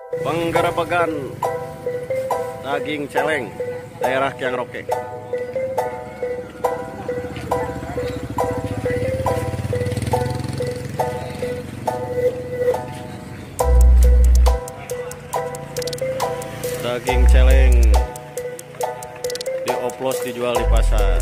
Penggerebekan daging celeng daerah Kiang Roke. Daging celeng dioplos dijual di pasar.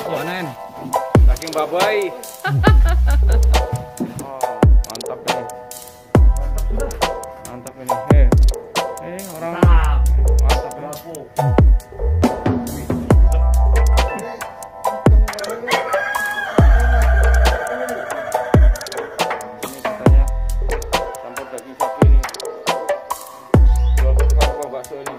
Panen daging babai. Oh, mantap ini. Mantap ini. Orang mantap ya. Ini katanya campur daging sapi ini. Jual ke tukang bakso ini.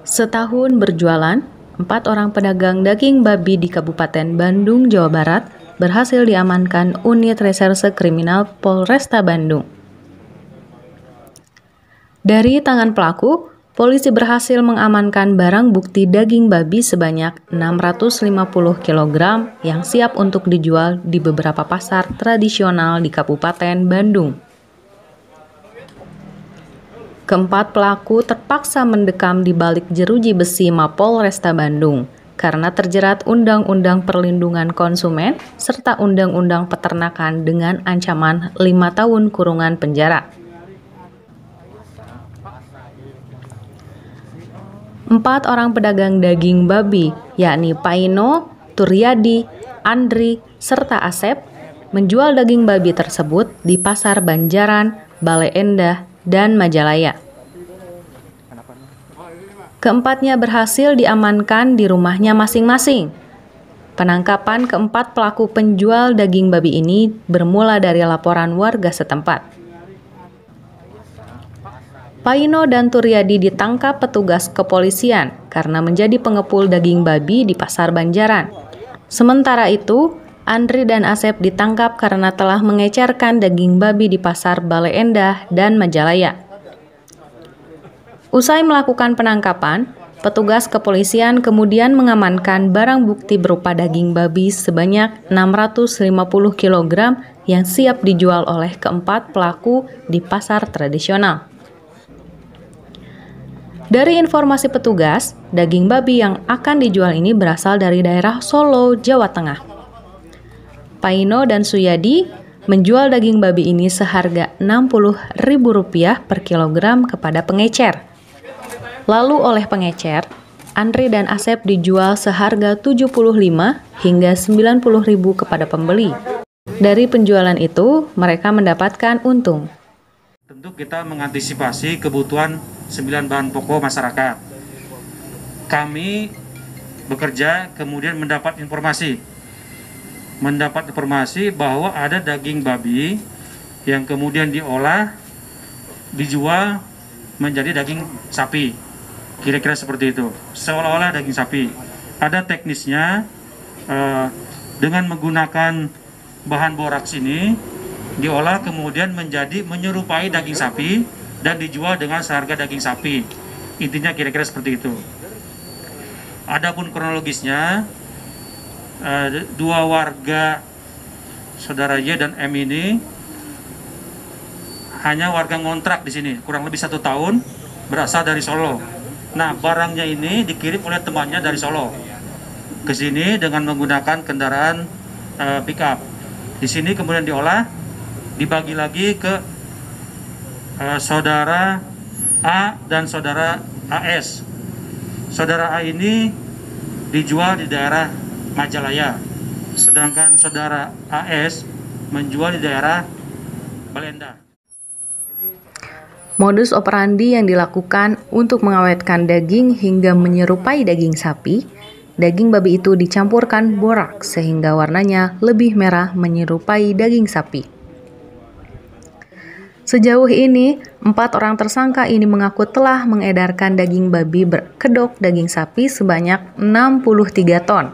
Setahun berjualan, 4 orang pedagang daging babi di Kabupaten Bandung, Jawa Barat berhasil diamankan unit reserse kriminal Polresta Bandung. Dari tangan pelaku, polisi berhasil mengamankan barang bukti daging babi sebanyak 650 kg yang siap untuk dijual di beberapa pasar tradisional di Kabupaten Bandung. Keempat pelaku terpaksa mendekam di balik jeruji besi Mapol Resta Bandung karena terjerat Undang-Undang Perlindungan Konsumen serta Undang-Undang Peternakan dengan ancaman 5 tahun kurungan penjara. 4 orang pedagang daging babi, yakni Paino, Turyadi, Andri, serta Asep, menjual daging babi tersebut di Pasar Banjaran, Bale Endah, dan Majalaya. Keempatnya berhasil diamankan di rumahnya masing-masing. Penangkapan keempat pelaku penjual daging babi ini bermula dari laporan warga setempat. Paino dan Turyadi ditangkap petugas kepolisian karena menjadi pengepul daging babi di Pasar Banjaran. Sementara itu, Andri dan Asep ditangkap karena telah mengecerkan daging babi di Pasar Bale Endah dan Majalaya. Usai melakukan penangkapan, petugas kepolisian kemudian mengamankan barang bukti berupa daging babi sebanyak 650 kg yang siap dijual oleh keempat pelaku di pasar tradisional. Dari informasi petugas, daging babi yang akan dijual ini berasal dari daerah Solo, Jawa Tengah. Paino dan Suyadi menjual daging babi ini seharga Rp60.000 per kilogram kepada pengecer. Lalu oleh pengecer, Andri dan Asep dijual seharga Rp75 hingga Rp90.000 kepada pembeli. Dari penjualan itu, mereka mendapatkan untung. Tentu kita mengantisipasi kebutuhan 9 bahan pokok masyarakat. Kami bekerja kemudian mendapat informasi bahwa ada daging babi yang kemudian diolah, dijual menjadi daging sapi. Kira-kira seperti itu, seolah-olah daging sapi. Ada teknisnya, dengan menggunakan bahan boraks ini, diolah kemudian menyerupai daging sapi dan dijual dengan seharga daging sapi. Intinya kira-kira seperti itu. Adapun kronologisnya, 2 warga saudara Y dan M ini hanya warga ngontrak di sini, kurang lebih 1 tahun, berasal dari Solo. Nah, barangnya ini dikirim oleh temannya dari Solo ke sini dengan menggunakan kendaraan pickup. Di sini kemudian diolah, dibagi lagi ke saudara A dan saudara AS. Saudara A ini dijual di daerah Majalaya, sedangkan saudara AS menjual di daerah Bale Endah. Modus operandi yang dilakukan untuk mengawetkan daging hingga menyerupai daging sapi, daging babi itu dicampurkan borak sehingga warnanya lebih merah menyerupai daging sapi. Sejauh ini, 4 orang tersangka ini mengaku telah mengedarkan daging babi berkedok daging sapi sebanyak 63 ton.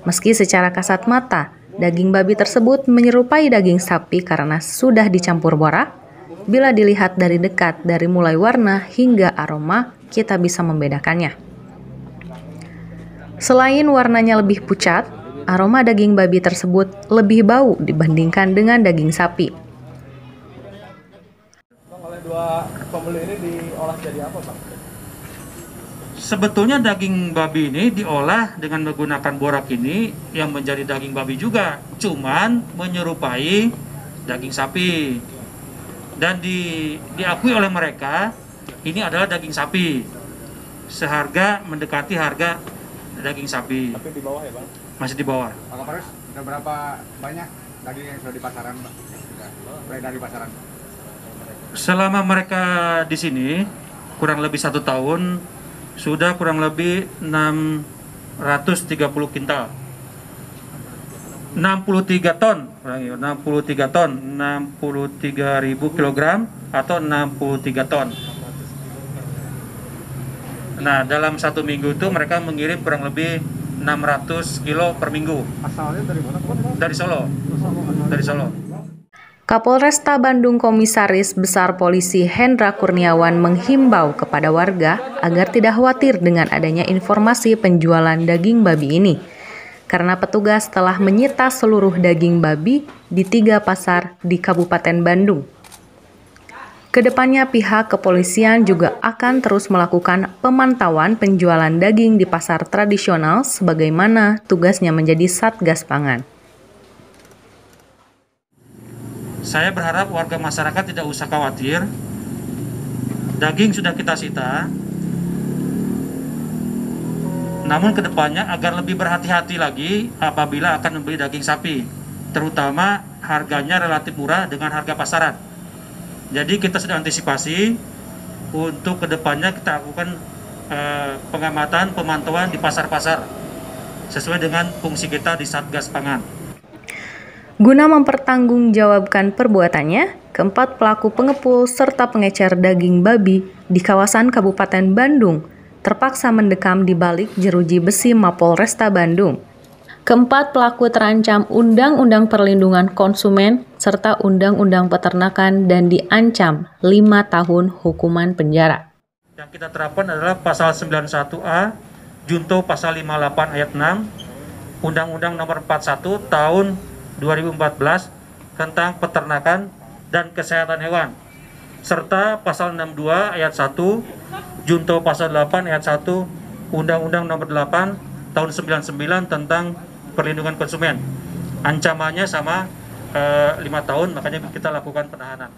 Meski secara kasat mata, daging babi tersebut menyerupai daging sapi karena sudah dicampur borak, bila dilihat dari dekat dari mulai warna hingga aroma, kita bisa membedakannya. Selain warnanya lebih pucat, aroma daging babi tersebut lebih bau dibandingkan dengan daging sapi. Oleh 2 pembeli ini diolah jadi apa, Bang? Sebetulnya daging babi ini diolah dengan menggunakan borak ini yang menjadi daging babi juga, cuman menyerupai daging sapi. Dan diakui oleh mereka ini adalah daging sapi, seharga mendekati harga daging sapi. Tapi di bawah ya, Bang? Masih di bawah. Pak Kapolres, sudah berapa banyak daging yang sudah di pasaran, Pak? Sudah beredar di pasaran? Selama mereka di sini kurang lebih 1 tahun, sudah kurang lebih 630 kintal. 63 ton, 63 ton, 63.000 kilogram atau 63 ton. Nah, dalam 1 minggu itu mereka mengirim kurang lebih 600 kilo per minggu. Asalnya dari mana, Pak? Dari Solo. Dari Solo. Kapolresta Bandung Komisaris Besar Polisi Hendra Kurniawan menghimbau kepada warga agar tidak khawatir dengan adanya informasi penjualan daging babi ini, karena petugas telah menyita seluruh daging babi di 3 pasar di Kabupaten Bandung. Kedepannya pihak kepolisian juga akan terus melakukan pemantauan penjualan daging di pasar tradisional sebagaimana tugasnya menjadi Satgas Pangan. Saya berharap warga masyarakat tidak usah khawatir. Daging sudah kita sita. Namun kedepannya agar lebih berhati-hati lagi apabila akan membeli daging sapi, terutama harganya relatif murah dengan harga pasaran. Jadi kita sudah antisipasi untuk kedepannya kita lakukan pengamatan, pemantauan di pasar-pasar sesuai dengan fungsi kita di Satgas Pangan. Guna mempertanggungjawabkan perbuatannya, keempat pelaku pengepul serta pengecer daging babi di kawasan Kabupaten Bandung terpaksa mendekam di balik jeruji besi Mapolresta Bandung. Keempat pelaku terancam Undang-Undang Perlindungan Konsumen serta Undang-Undang Peternakan dan diancam 5 tahun hukuman penjara. Yang kita terapkan adalah pasal 91A, junto pasal 58 ayat 6, Undang-Undang Nomor 41 tahun 2014 tentang peternakan dan kesehatan hewan, serta pasal 62 ayat 1, junto pasal 8 ayat 1 Undang-Undang Nomor 8 tahun 99 tentang perlindungan konsumen. Ancamannya sama 5 tahun, makanya kita lakukan penahanan.